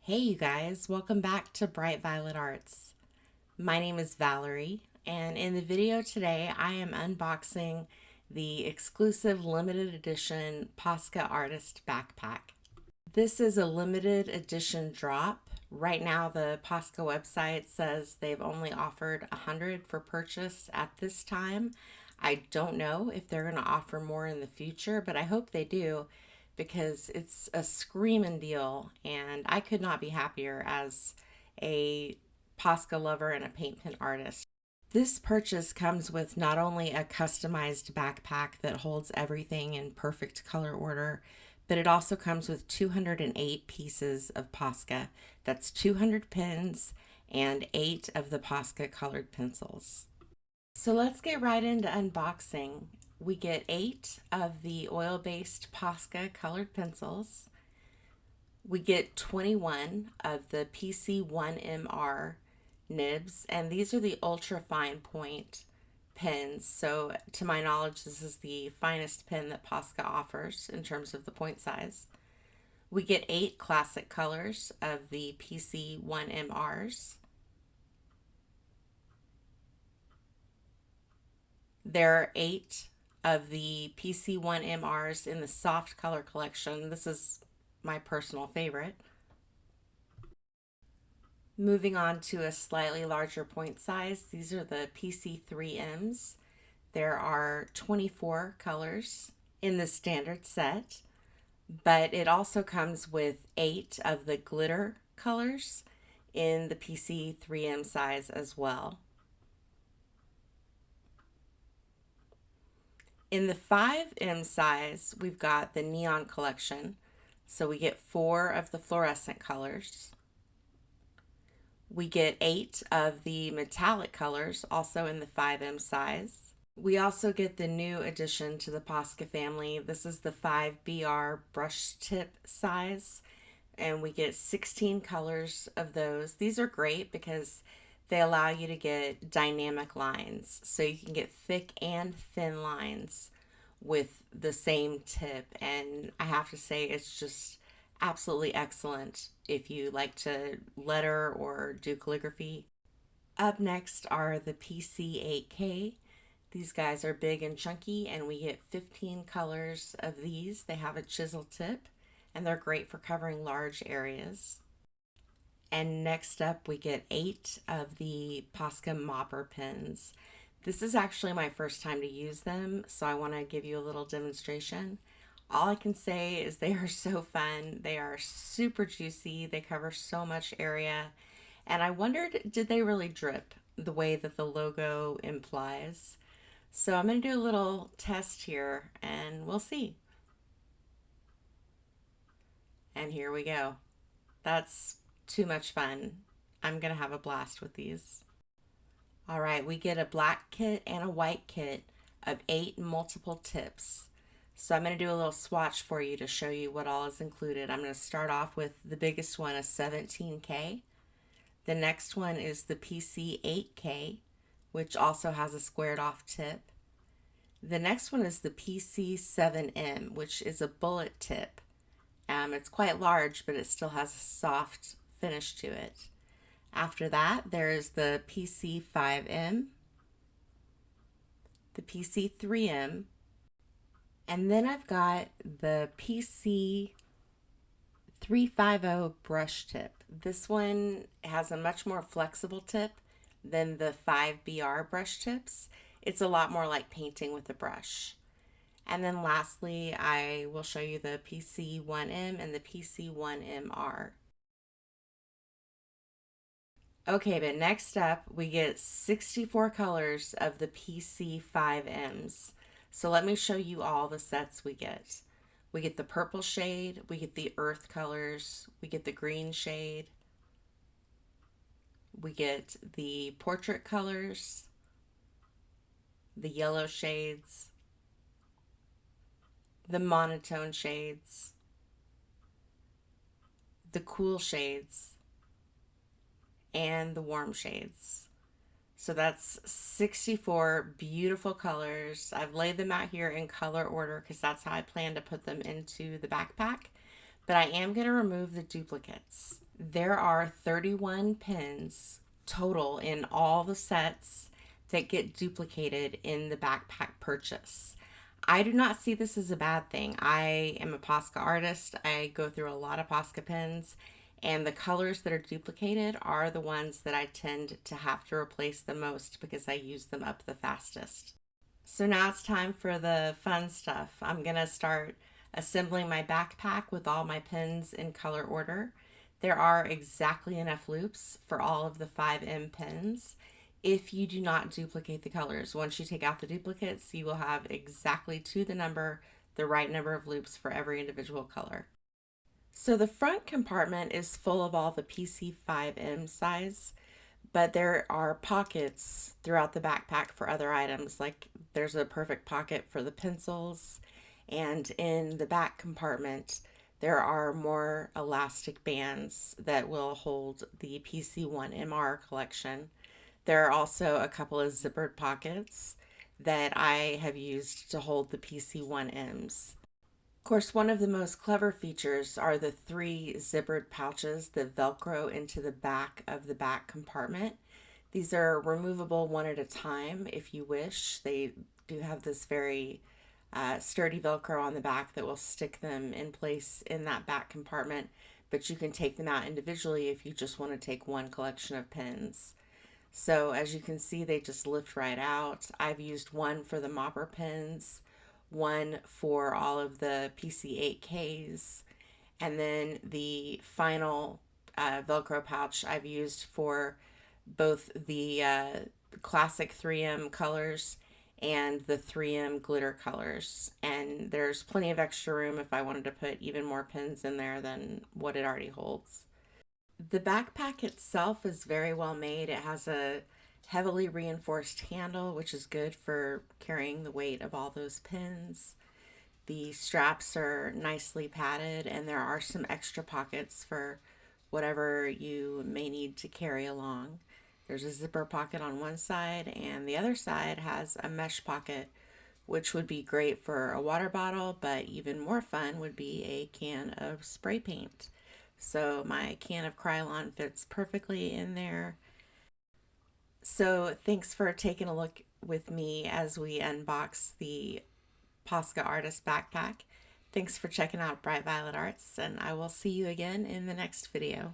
Hey you guys, welcome back to Bright Violet Arts. My name is Valerie, and in the video today I am unboxing the exclusive limited edition Posca Artist Backpack. This is a limited edition drop. Right now the Posca website says they've only offered 100 for purchase at this time. I don't know if they're going to offer more in the future, but I hope they do because it's a screaming deal and I could not be happier as a Posca lover and a paint pen artist. This purchase comes with not only a customized backpack that holds everything in perfect color order, but it also comes with 208 pieces of Posca. That's 200 pens and 8 of the Posca colored pencils. So let's get right into unboxing. We get 8 of the oil-based Posca colored pencils. We get 21 of the PC1MR nibs, and these are the ultra fine point pens. So to my knowledge, this is the finest pen that Posca offers in terms of the point size. We get 8 classic colors of the PC1MRs. There are 8 of the PC1MRs in the soft color collection. This is my personal favorite. Moving on to a slightly larger point size, these are the PC3Ms. There are 24 colors in the standard set, but it also comes with 8 of the glitter colors in the PC3M size as well. In the 5M size, we've got the neon collection. So we get 4 of the fluorescent colors. We get 8 of the metallic colors, also in the 5M size. We also get the new addition to the Posca family. This is the 5BR brush tip size, and we get 16 colors of those. These are great because they allow you to get dynamic lines, so you can get thick and thin lines with the same tip, and I have to say it's just absolutely excellent if you like to letter or do calligraphy. Up next are the PC8K. These guys are big and chunky, and we get 15 colors of these. They have a chisel tip, and they're great for covering large areas. And next up, we get 8 of the Posca Mopper pens. This is actually my first time to use them, so I want to give you a little demonstration. All I can say is they are so fun. They are super juicy. They cover so much area. And I wondered, did they really drip the way that the logo implies? So I'm going to do a little test here and we'll see. And here we go. That's too much fun. I'm going to have a blast with these. All right, we get a black kit and a white kit of 8 multiple tips. So I'm going to do a little swatch for you to show you what all is included. I'm going to start off with the biggest one, a 17K. The next one is the PC8K, which also has a squared off tip. The next one is the PC7M, which is a bullet tip. It's quite large, but it still has a soft finish to it. After that, there is the PC5M, the PC3M, and then I've got the PC350 brush tip. This one has a much more flexible tip than the 5BR brush tips. It's a lot more like painting with a brush. And then lastly, I will show you the PC1M and the PC1MR. Okay, but next up, we get 64 colors of the PC5Ms. So let me show you all the sets we get. We get the purple shade, we get the earth colors, we get the green shade, we get the portrait colors, the yellow shades, the monotone shades, the cool shades, and the warm shades. So that's 64 beautiful colors. I've laid them out here in color order because that's how I plan to put them into the backpack. but I am going to remove the duplicates. There are 31 pins total in all the sets that get duplicated in the backpack purchase. I do not see this as a bad thing. I am a Posca artist. I go through a lot of Posca pens, and the colors that are duplicated are the ones that I tend to have to replace the most because I use them up the fastest. So now it's time for the fun stuff. I'm going to start assembling my backpack with all my pins in color order. There are exactly enough loops for all of the 5M pins. If you do not duplicate the colors, once you take out the duplicates, you will have exactly to the number, the right number of loops for every individual color. So the front compartment is full of all the PC5M size, but there are pockets throughout the backpack for other items. Like there's a perfect pocket for the pencils, and in the back compartment there are more elastic bands that will hold the PC1MR collection. There are also a couple of zippered pockets that I have used to hold the PC1Ms. Of course, one of the most clever features are the 3 zippered pouches that Velcro into the back of the back compartment. These are removable one at a time if you wish. They do have this very sturdy Velcro on the back that will stick them in place in that back compartment, but you can take them out individually if you just want to take one collection of pens. So as you can see, they just lift right out. I've used one for the mopper pens, one for all of the PC8Ks, and then the final Velcro pouch I've used for both the classic 3M colors and the 3M glitter colors. And there's plenty of extra room if I wanted to put even more pins in there than what it already holds. The backpack itself is very well made. It has a heavily reinforced handle, which is good for carrying the weight of all those pins. The straps are nicely padded, and there are some extra pockets for whatever you may need to carry along. There's a zipper pocket on one side, and the other side has a mesh pocket, which would be great for a water bottle, but even more fun would be a can of spray paint. So my can of Krylon fits perfectly in there. So thanks for taking a look with me as we unbox the Posca Artist Backpack. Thanks for checking out Bright Violet Arts, and I will see you again in the next video.